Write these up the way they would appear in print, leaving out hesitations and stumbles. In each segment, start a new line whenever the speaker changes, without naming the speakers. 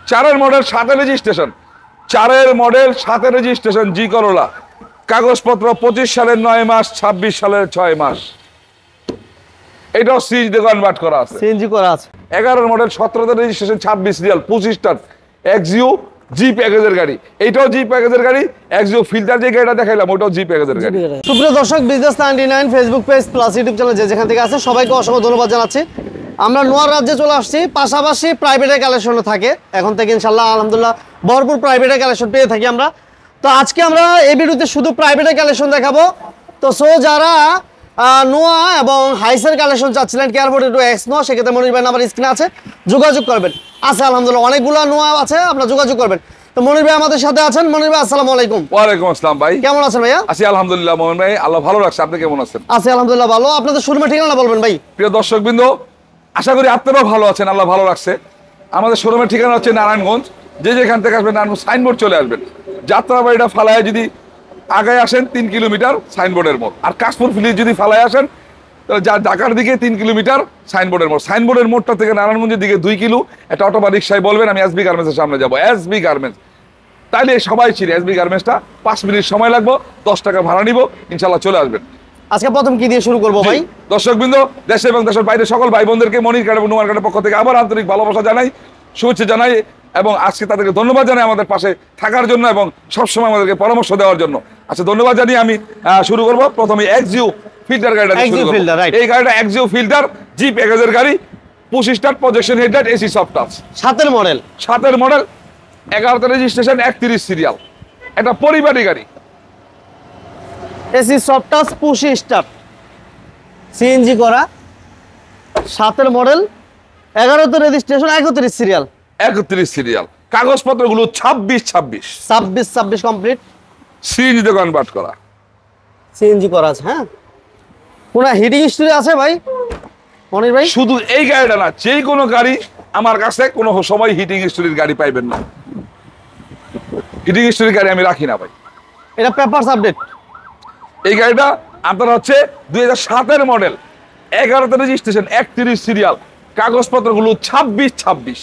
4 model 7 registration, 4 model 7 registration জি করোলা, কাগজপত্র 25 সালের 9 মাস, 26 সালের 6 মাস। এটাও সিএনজি কনভার্ট করা আছে,
সিএনজি করা আছে।
11 মডেল 17 রেজিস্ট্রেশন, 26 রিয়াল, 25 টান এক্সইউ জি প্যাকেজের গাড়ি। এইটাও জি প্যাকেজের গাড়ি। এক্সইউ ফিল্টার যে গাড়িটা দেখাইলাম ওটাও জি প্যাকেজের গাড়ি।
সুপ্রিয় দর্শক, business 99 Facebook page plus YouTube channel যেখান থেকে আছে সবাইকে অসংখ্য ধন্যবাদ জানাচ্ছি। আমরা নোয়ার রাজ্যে চলে আসছি, পাশাপাশি প্রাইভেটের কালেকশনও থাকে এখন থেকে ইনশাল্লাহ আলহামদুলিল্লাহ ভরপুর প্রাইভেটের কালেকশন পেয়ে থাকি আমরা। তো আজকে আমরা এই ভিডিওতে শুধু প্রাইভেটের কালেকশন দেখাবো। তো যারা নোয়া এবং হাইসের কালেকশন চাচ্ছিলেন কেয়ারফোর্ড টু এক্স নোয়া, সেক্ষেত্রে মনির ভাই নাম্বার স্ক্রিনে আছে, যোগাযোগ করবেন। আছে আলহামদুলিল্লাহ অনেকগুলো নোয়া আছে, আপনারা যোগাযোগ করবেন। তো মনির ভাই আমাদের সাথে আছেন। মনির ভাই আসসালামু আলাইকুম।
ওয়ালাইকুম আসসালাম ভাই,
কেমন আছেন ভাইয়া?
আছি আলহামদুলিল্লাহ মোহন ভাই, আল্লাহ ভালো রাখছে। আপনি কেমন আছেন?
আছি আলহামদুলিল্লাহ ভালো। আপনাদের শোরুমের ঠিকানা বলবেন ভাই।
প্রিয় দর্শকবৃন্দ, আশা করি আপনারাও ভালো আছেন, আল্লাহ ভালো রাখছে। আমাদের শোরুমের ঠিকানা হচ্ছে নারায়ণগঞ্জ। যে যেখান থেকে আসবেন নারায়ণগঞ্জ সাইনবোর্ড চলে আসবেন, যাত্রাবাড়িটা ফালায় যদি আগায় আসেন 3 কিলোমিটার সাইনবোর্ডের মোড়, আর কাশপুর ফিলিজ যদি ফালায় আসেন তাহলে যা ঢাকার দিকে 3 কিলোমিটার সাইনবোর্ডের মোড়। সাইনবোর্ডের মোড়টা থেকে নারায়ণগঞ্জের দিকে 2 কিলো। একটা অটো বা রিক্সায় বলবেন আমি এসবি গার্মেন্টসের সামনে যাবো, এসবি গার্মেন্টস। তাইলে সবাই চিনি এসবি গার্মেন্টসটা। 5 মিনিট সময় লাগবে, 10 টাকা ভাড়া নিব, ইনশাল্লাহ চলে আসবেন।
আজকে প্রথম কি দিয়ে শুরু করবো ভাই?
দর্শকবৃন্দ, দেশে এবং দেশের বাইরে সকল ভাই বোনদেরকে মনির কার্ড এবং নোমান কার্ডের পক্ষ থেকে আবার আন্তরিক ভালোবাসা জানাই, শুভেচ্ছা জানাই এবং আজকে তাদেরকে ধন্যবাদ জানাই আমাদের পাশে থাকার জন্য এবং সবসময় আমাদেরকে পরামর্শ দেওয়ার জন্য। আচ্ছা, ধন্যবাদ জানিয়ে আমি শুরু করবো। প্রথমে এক্সইউ ফিল্টার গাড়িটা শুরু করব। এই গাড়িটা এক্সইউ ফিল্টার জি প্যাকেজের গাড়ি, 25 star projection headlight, AC soft touch,
7 model
11 registration, 31 serial. এটা পরিবারী গাড়ি,
AC soft touch, 25 star CNG করা, 7 মডেল, 11 রেজিস্ট্রেশন, 31 সিরিয়াল,
31 সিরিয়াল। কাগজপত্রগুলো 26
কমপ্লিট,
সিএনজি তে কনভার্ট করা,
সিএনজি করা আছে। হ্যাঁ, কোন হিটিং হিস্টরি আছে ভাই মনির ভাই?
শুধু এই গাড়িটা না, যে কোনো গাড়ি আমার কাছে কোনো সময় হিটিং হিস্টরির গাড়ি পাইবেন না। হিটিং হিস্টরির গাড়ি আমি রাখি না ভাই।
এটা পেপারস আপডেট।
এই গাড়িটা আপনার হচ্ছে 2007 মডেল, 11 রেজিস্ট্রেশন, 31 সিরিয়াল, কাগজপত্রগুলো 26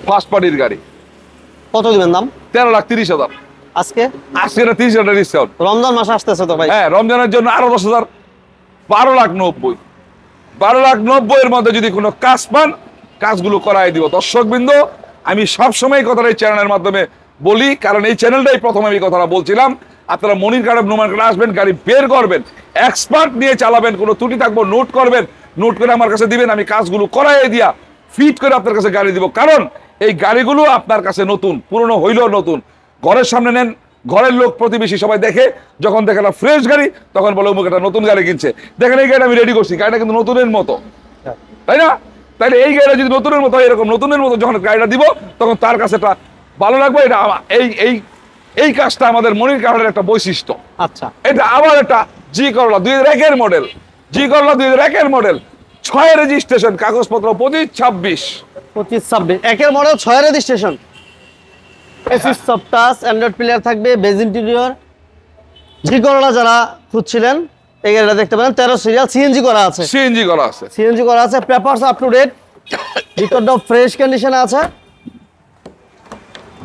ফার্স্ট পার্টির গাড়ি।
কত দিবেন দাম?
13,30,000।
আজকে
না 30,000 ডিসকাউন্ট।
রমজান মাস আসতেছে তো ভাই।
হ্যাঁ, রমজানের জন্য আরো 10,000, 12,90,000। 12,90,000 এর মধ্যে যদি কোনো কাজ পান, কাজগুলো করাই দিব। দর্শকবৃন্দ, আমি সবসময় কথাটা এই চ্যানেলের মাধ্যমে বলি, কারণ এই চ্যানেলটাই প্রথমে আমি কথাটা বলছিলাম। আপনারা মনির কার্ড নোমান কার্ড আসবেন, গাড়ি বের করবেন, এক্সপার্ট নিয়ে চালাবেন, কোনো ত্রুটি থাকবো নোট করবেন, নোট করে আমার কাছে দিবেন, আমি কাজগুলো করাই দিয়া ফিট করে আপনার কাছে গাড়ি দিব। কারণ এই গাড়িগুলো আপনার কাছে নতুন, পুরনো হইলেও নতুন। ঘরের সামনে নেন, ঘরের লোক প্রতিবেশী সবাই দেখে, যখন দেখে না ফ্রেশ গাড়ি তখন বলে অমুক একটা নতুন গাড়ি কিনছে। দেখেন এই গাড়িটা আমি রেডি করছি, গাড়িটা কিন্তু নতুনের মতো, তাই না? তাইলে এই গাড়িটা যদি নতুনের মতো হয়, এরকম নতুনের মতো যখন গাড়িটা দিব তখন তার কাছে এটা ভালো লাগবে। এটা এই কাজটা আমাদের মনির কার্ডের একটা বৈশিষ্ট্য।
আচ্ছা,
এটা আবার একটা জি করলা 2001 মডেল, জি করলা 2001 মডেল, 6 রেজিস্ট্রেশন, কাগজপত্র 25-26
1 model, 6 registration, AC soft touch, Android player থাকবে, বেজ ইন্টেরিয়র। জি করলা যারা খুঁজছিলেন এই গাড়িটা দেখতে পারেন, 13 সিরিয়াল, সিএনজি করা আছে, সিএনজি করা আছে, পেপারস আপ টু ডেট, রিকর্ডও ফ্রেশ কন্ডিশনে আছে।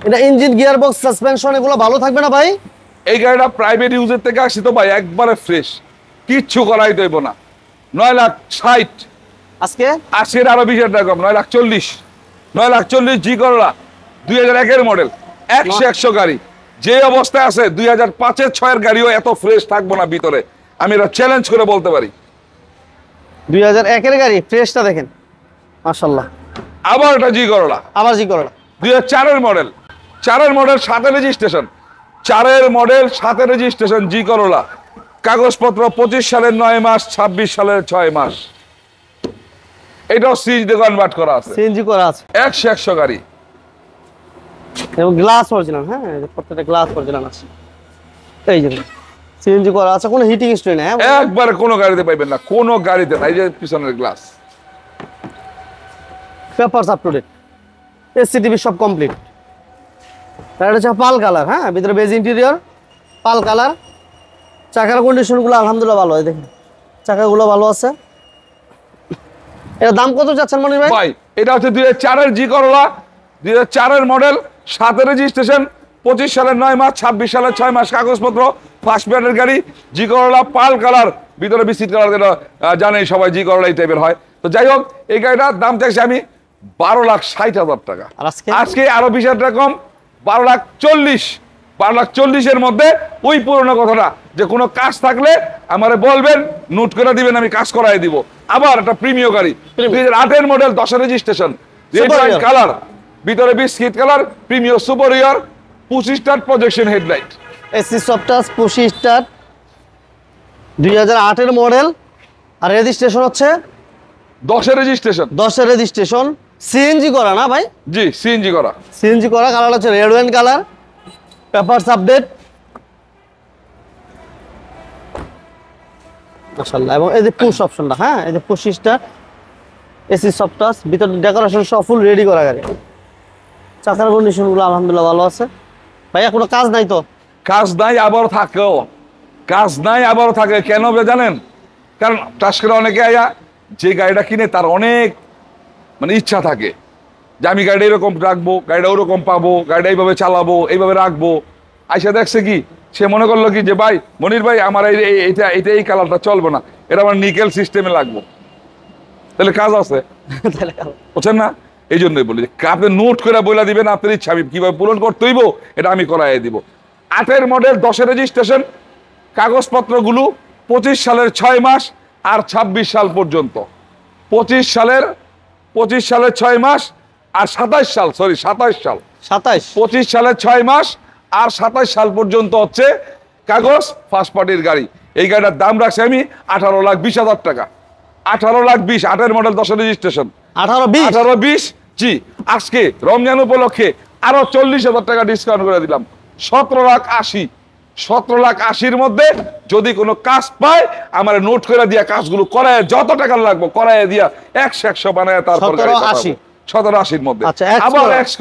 এটা ইঞ্জিন, গিয়ার বক্স, সাসপেনশন এগুলো ভালো থাকবে না ভাই?
এই গাড়িটা প্রাইভেট ইউজের থেকে আসি তো ভাই, একবারে ফ্রেশ, কিচ্ছু করাই দেব না। 9,60,000
আজকে
আরো 20,000 টাকা কম, 9,40,000 জি করলা 2001 মডেল, 100 গাড়ি। যে অবস্থায় আছে 2005-এর 6-এর গাড়িও এত ফ্রেশ থাকবো না ভিতরে, আমি এটা চ্যালেঞ্জ করে বলতে পারি।
2001-এর গাড়ি, ফ্রেশটা দেখেন মাশাআল্লাহ।
আবার এটা জি করলা, 2004-এর মডেল, 7 রেজিস্ট্রেশন, 7 রেজিস্ট্রেশন জি করলা, কাগজপত্র 25 সালের 9 মাস, 26 সালের 6 মাস। এটাও সিএনজি তে কনভার্ট করা আছে,
সিএনজি করা আছে,
100 গাড়ি
এবং গ্লাস অরিজিনাল। হ্যাঁ, প্রত্যেকটা গ্লাস অরিজিনাল আছে। এই যে সিএনজি করা আছে, কোনো হিটিং হিস্টরি নেই।
একবারে কোনো গাড়িতে পাইবেন না, কোনো গাড়িতে না। এই যে পিছনের glass,
papers up to date, CCTV সব কমপ্লিট। এটা হচ্ছে পাল কালার। হ্যাঁ, ভিতরে বেজ ইন্টেরিয়র, পাল কালার। চাকার কন্ডিশনগুলো আলহামদুলিল্লাহ ভালো, হয় দেখেন চাকাগুলো ভালো আছে। এর দাম কত যাচ্ছেন মনির ভাই?
এটা হচ্ছে 2004-এর জি করলা, 2004-এর মডেল, 7-এর রেজিস্ট্রেশন, 25 সালের 9 মাস, 26 সালের 6 মাস কাগজপত্র, ফার্স্ট প্যাডের গাড়ি, জি করোলা পাল কালার, ভিতরে বিস্কিট কালার, যেটা জানেই সবাই জি করোলা এই টাইপের হয়। তো যাই হোক, এই গাড়িটার দাম চাইছি আমি 12,60,000 টাকা।
আর
আজকে আরো 20,000 টাকা কম, 12,40,000 মধ্যে ওই পুরোনো কথাটা, যে কোনো কাজ থাকলে আমারে বলবেন, নোট করে দিবেন, আমি কাজ করাই দিব। আবার একটা প্রিমিয়াম গাড়ি, 2008-এর মডেল, 10-এর রেজিস্ট্রেশন, রেড ওয়াইন কালার, ভিতরে biscuit colour, premium superior, 25 star projection headlight,
AC soft touch 25 star, 2008-এর মডেল, আর রেজিস্ট্রেশন হচ্ছে
10-এর রেজিস্ট্রেশন,
10-এর রেজিস্ট্রেশন, সিএনজি করা না ভাই?
জি সিএনজি করা।
সিএনজি করা, কালার হচ্ছে red wine colour, papers update মাশাআল্লাহ। এবং এই যে পুশ অপশনটা, হ্যাঁ এই যে 25 স্টার এসি সফটাস, ভিতর ডেকোরেশন সব ফুল রেডি করা গাড়ি। চাকার কন্ডিশনগুলো আলহামদুলিল্লাহ ভালো আছে। ভাইয়া কোনো কাজ নাই তো?
কাজ নাই আবারও থাকেও, কাজ নাই আবারও থাকে। কেন জানেন? কারণ টাস করে অনেকে আয়া যে গাড়িটা কিনে তার অনেক মানে ইচ্ছা থাকে যে আমি গাড়িটা এরকম রাখবো, গাড়িটা ওরকম পাবো, গাড়িটা এইভাবে চালাবো, এইভাবে রাখবো। আইসা দেখছে কি, সে মনে করলো কি যে ভাই মনির ভাই আমার এইটা এই কালারটা চলবে না, এটা আমার নিকেল সিস্টেমে লাগবো। তাহলে কাজ আছে, বুঝছেন না? এই জন্যই বলি আপনি নোট করে বলে দিবেন আপনার ইচ্ছা, আমি কিভাবে পূরণ করতে হইব এটা আমি করাই দিব। 8-এর মডেল, 10-এর রেজিস্ট্রেশন, কাগজপত্রগুলো 25 সালের 6 মাস আর 26 সাল পর্যন্ত। 25 সালের 6 মাস আর 27 সাল, সরি 27 সাল, 25 সালের 6 মাস আর 27 সাল পর্যন্ত হচ্ছে কাগজ ফার্স্ট পার্টির গাড়ি। এই গাড়িটার দাম রাখছি আমি 18,20,000 টাকা। 18,20,000, 8-এর মডেল, 10-এর রেজিস্ট্রেশন, 18,20,000 জি। আজকে রমজান উপলক্ষে আরো 40,000 টাকা ডিসকাউন্ট করে দিলাম, 17,80,000। 17,80,000 মধ্যে যদি কোনো কাজ পায় আমার নোট করে দিয়া কাজগুলো করায়, যত টাকা লাগবে করায় দিয়া 100 বানায়, তারপর 17,80,000 মধ্যে। আবার এক্স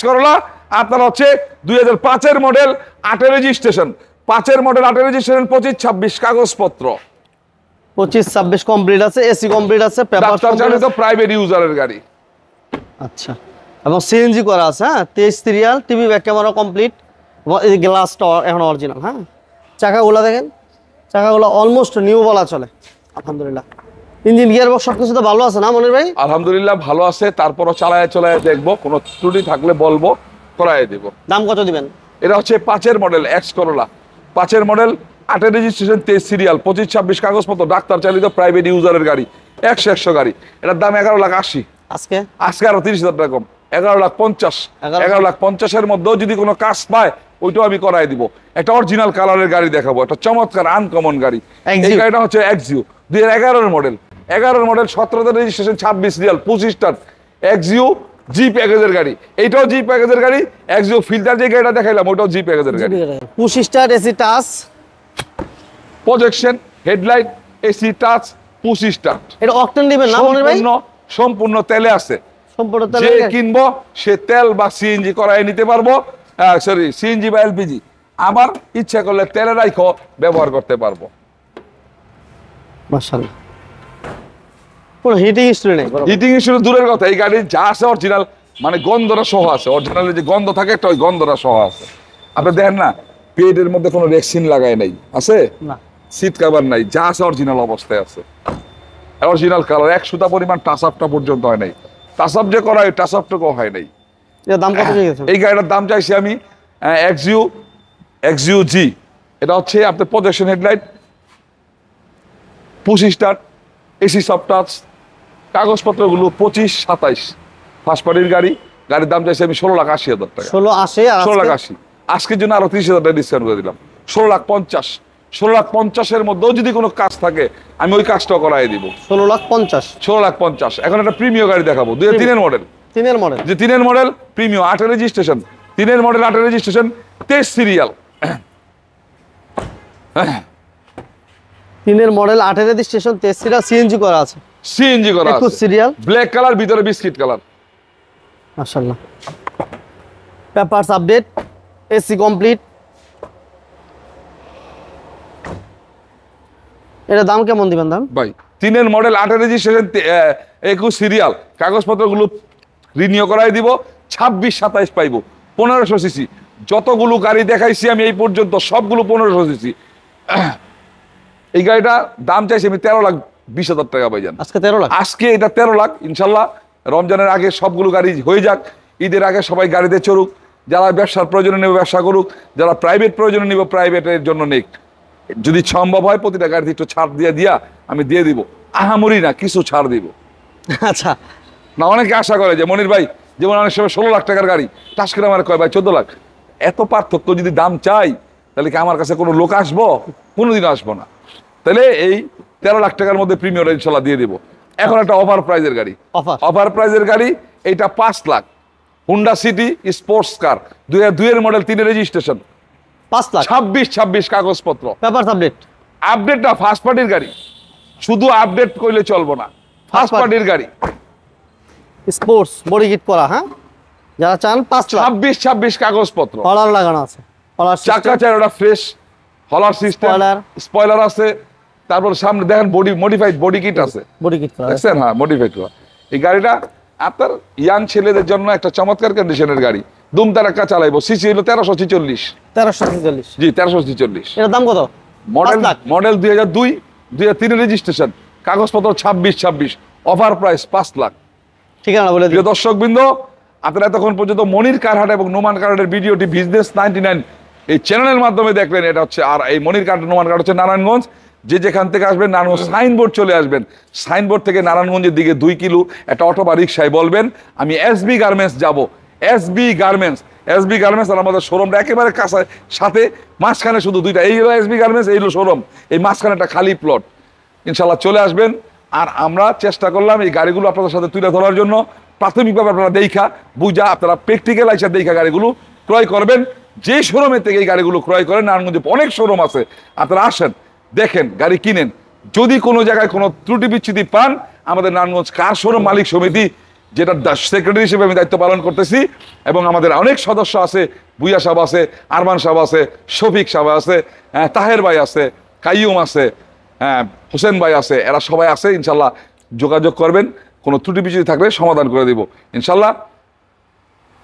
করোলা আপনার হচ্ছে 2005-এর মডেল, 8-এর রেজিস্ট্রেশন, 5-এর মডেল, 8-এর রেজিস্ট্রেশন, 25-26 কাগজপত্র,
25-26 কমপ্লিট আছে, এসি কমপ্লিট আছে, পেপার
চালিত প্রাইভেট ইউজারের গাড়ি।
আচ্ছা, এবং সিএনজি করা আছে, হ্যাঁ 23 serial, TV back camera complete, এই গ্লাসটা এখন অরিজিনাল। হ্যাঁ চাকাগুলো দেখেন, চাকাগুলো অলমোস্ট নিউ বলা চলে আলহামদুলিল্লাহ। ইঞ্জিন গিয়ার বক্স সবকিছু তো ভালো আছে না মনির ভাই?
আলহামদুলিল্লাহ ভালো আছে, তারপরও চালায় দেখবো, কোনো ত্রুটি থাকলে বলবো, করাই দেব।
দাম কত দিবেন?
এটা হচ্ছে 5-এর মডেল, এক্স করোলা, 5-এর মডেল, 8-এর রেজিস্ট্রেশন, 23 সিরিয়াল, 25-26 কাগজপত্র, ডাক্তার চালিত প্রাইভেট ইউজারের গাড়ি, 100 গাড়ি। এটার দাম 11,80,000। আজকে আরো 30,000 টাকা কম, 11,50,000। 11,50,000-এর মধ্যেও যদি কোনো কাজ পায় ওইটাও আমি করাই দিব। একটা অরিজিনাল কালারের গাড়ি দেখাবো, একটা চমৎকার আনকমন গাড়ি। এই গাড়িটা হচ্ছে এক্সিউ, 2011-এর মডেল, 17-তে registration, 26 serial, 25 star, Axio G প্যাকেজের গাড়ি। এইটাও জি প্যাকেজের গাড়ি। এক্সিউ ফিল্টার যে গাড়িটা দেখাইলাম ওটাও জি প্যাকেজের গাড়ি।
25 star AC touch,
projection headlight, AC touch, 25 star.
এটা অকটেন দিবেন না মনির ভাই?
সম্পূর্ণ তেলে আছে,
সম্পূর্ণ তেলে।
যে কিনবো সে তেল বা সিএনজি করাই নিতে পারবো, সরি সিএনজি বা এলপিজি। আবার ইচ্ছা করলে তেলে রাইখো ব্যবহার করতে পারবো।
মাশাআল্লাহ, কোনো হিটিং হিস্ট্রি নেই।
হিটিং হিস্ট্রি দূরের কথা, এই গাড়ির যা আছে অরিজিনাল, মানে গন্ধটা সহ আছে। অরিজিনালের যে গন্ধ থাকে একটা, ওই গন্ধটা সহ আছে। আপনি দেখেন না, পেটের মধ্যে কোনো রেক্সিন লাগায় নাই, আছে
না,
সিট কভার নাই, যা আছে অরিজিনাল অবস্থায় আছে। অরিজিনাল কালার, 1 সুতা পরিমাণ টাচ আপটা পর্যন্ত হয় নাই। টাচ আপ যে করা হয়, টাচ আপটুকু হয় নাই।
এর দাম কত চাইছেন?
এই গাড়িটার দাম চাইছি আমি এক্সিউ জি। এটা হচ্ছে আপনার projection headlight, 25 star, AC soft touch, কাগজপত্রগুলো 25-27, ফার্স্ট পার্টির গাড়ি। গাড়ির দাম চাইছি আমি 16,80,000 টাকা। 16,80,000। আজকের জন্য আরো 30,000 টাকা ডিসকাউন্ট করে দিলাম, 16,50,000। 16,50,000-এর মধ্যেও যদি কোনো কাজ থাকে আমি ওই কাজটাও করাই দিব।
16,50,000।
এখন একটা প্রিমিয়াম গাড়ি দেখাবো, 2003-এর মডেল। 3-এর মডেল প্রিমিয়াম, 8-এর রেজিস্ট্রেশন, 3-এর মডেল, 8-এর রেজিস্ট্রেশন, 23 সিরিয়াল।
3-এর মডেল, 8-এর রেজিস্ট্রেশন, 23 সিরিয়াল, সিএনজি করা আছে,
সিএনজি করা আছে,
21 সিরিয়াল,
ব্ল্যাক কালার, ভিতরে বিস্কিট কালার।
মাশাআল্লাহ, পেপারস আপডেট, এসি কমপ্লিট। এটা দাম কেমন দিবেন দাম
ভাই? 3-এর মডেল, 8-এর রেজিস্ট্রেশন, 21 সিরিয়াল, কাগজপত্রগুলো রিনিউ করাই দিব, 26-27 পাইবো, 1500 সিসি। যতগুলো গাড়ি দেখাইছি আমি এই পর্যন্ত সবগুলো 1500 সিসি। এই গাড়িটা দাম চাইছি আমি 13,20,000 টাকা ভাইজান।
আজকে 13 লাখ,
আজকে এটা 13 লাখ। ইনশাল্লাহ রমজানের আগে সবগুলো গাড়ি হয়ে যাক, ঈদের আগে সবাই গাড়িতে চড়ুক, যারা ব্যবসার প্রয়োজনে নেবে ব্যবসা করুক, যারা প্রাইভেট প্রয়োজনে নিব প্রাইভেটের জন্য নেক। যদি সম্ভব হয় প্রতিটা গাড়িতে একটু ছাড় দিয়া আমি দিয়ে দিব, আহামরি না, কিছু ছাড় দিব।
আচ্ছা
না অনেকে আশা করে যে মনির ভাই যেমন অনেক সময় 16 লাখ টাকার গাড়ি টাস করে আমার কয় ভাই 14 লাখ। এত পার্থক্য যদি দাম চাই তাহলে কি আমার কাছে কোনো লোক আসবো? কোনোদিনও আসবো না। তাহলে এই 13 লাখ টাকার মধ্যে প্রিমিয়ার ইনশাল্লাহ দিয়ে দিব। এখন একটা অফার প্রাইজের গাড়ি, অফার প্রাইজের গাড়ি এইটা 5 lakh, Honda city sports car, 2002 এর মডেল, 3 রেজিস্ট্রেশন,
5 লাখ,
26 কাগজপত্র,
পেপার আপডেট।
আপডেট না, ফার্স্ট পার্টির গাড়ি, শুধু আপডেট করলে চলবো না, ফার্স্ট পার্টির গাড়ি,
স্পোর্টস বডি কিট করা। হ্যাঁ, যারা চান 5 লাখ,
26 কাগজপত্র,
হলার লাগানো আছে, হলার
চাকা চারোটা ফ্রেশ, হলার সিস্টেম, স্পয়লার আছে, তারপর সামনে দেখেন বডি মডিফাইড বডি কিট আছে,
বডি কিট করা
দেখছেন? হ্যাঁ, মডিফাইড করা। এই গাড়িটা আপনার ইয়াং ছেলেদের জন্য একটা চমৎকার কন্ডিশনের গাড়ি, দুম তারাক্কা চালাইবো। সিসি হলো 1346,
1346।
জি 1346।
এটার দাম কত?
মডেল 2002, 2003 রেজিস্ট্রেশন, কাগজপত্র 26, অফার প্রাইস 5 লাখ।
ঠিকানা বলে দিন।
প্রিয় দর্শকবৃন্দ, আপনারা এতক্ষণ পর্যন্ত মনির কারহাট এবং নোমান কারহাটের ভিডিওটি বিজনেস 99 এই চ্যানেলের মাধ্যমে দেখলেন। এটা হচ্ছে, আর এই মনির কারহাট নোমান কারহাট হচ্ছে নারায়ণগঞ্জ। যে যেখান থেকে আসবেন নারায়ণগঞ্জ সাইনবোর্ড চলে আসবেন, সাইনবোর্ড থেকে নারায়ণগঞ্জের দিকে 2 কিলো একটা অটো বা রিক্সায় বলবেন আমি এসবি গার্মেন্টস যাব। এসবি গার্মেন্টস আর আমাদের শোরুমটা একেবারে কাছে, সাথে মাঝখানে শুধু দুইটা, এই হলো এসবি গার্মেন্টস, এই হলো শোরুম, এই মাঝখানে একটা খালি প্লট। ইনশাল্লাহ চলে আসবেন। আর আমরা চেষ্টা করলাম এই গাড়িগুলো আপনাদের সাথে তুলে ধরার জন্য। প্রাথমিকভাবে আপনারা দেখা বুঝা, আপনারা প্র্যাকটিক্যাল আইসা দেখা গাড়িগুলো ক্রয় করবেন। যে শোরুমের থেকে এই গাড়িগুলো ক্রয় করেন, নারায়ণগঞ্জে অনেক শোরুম আছে, আপনারা আসেন, দেখেন, গাড়ি কিনেন। যদি কোনো জায়গায় কোনো ত্রুটি বিচ্ছুতি পান, আমাদের নারায়ণগঞ্জ কার শোরুম মালিক সমিতি, যেটা সেক্রেটারি হিসেবে আমি দায়িত্ব পালন করতেছি, এবং আমাদের অনেক সদস্য আছে, বুইয়া সাহেব আছে, আরমান সাহেব আছে, শফিক সাহেব আছে, তাহের ভাই আছে, কাইয়ুম আছে, হোসেন ভাই আছে, এরা সবাই আছে। ইনশাল্লাহ যোগাযোগ করবেন, কোনো ত্রুটি বিচ্যুতি থাকলে সমাধান করে দিব ইনশাল্লাহ।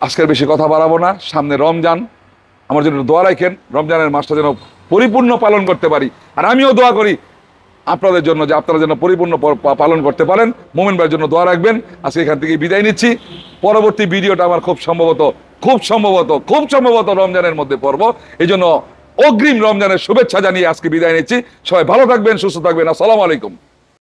আজকের বেশি কথা বাড়াবো না, সামনে রমজান, আমার জন্য দোয়া রাখেন, রমজানের মাসটা যেন পরিপূর্ণ পালন করতে পারি। আর আমিও দোয়া করি আপনাদের জন্য যে আপনারা যেন পরিপূর্ণ পালন করতে পারেন। মোমিন ভাইয়ের জন্য দোয়া রাখবেন। আজকে এখান থেকে বিদায় নিচ্ছি। পরবর্তী ভিডিওটা আমার খুব সম্ভবত রমজানের মধ্যে পড়ব। এই জন্য অগ্রিম রমজানের শুভেচ্ছা জানিয়ে আজকে বিদায় নিচ্ছি। সবাই ভালো থাকবেন, সুস্থ থাকবেন। আসসালামু আলাইকুম।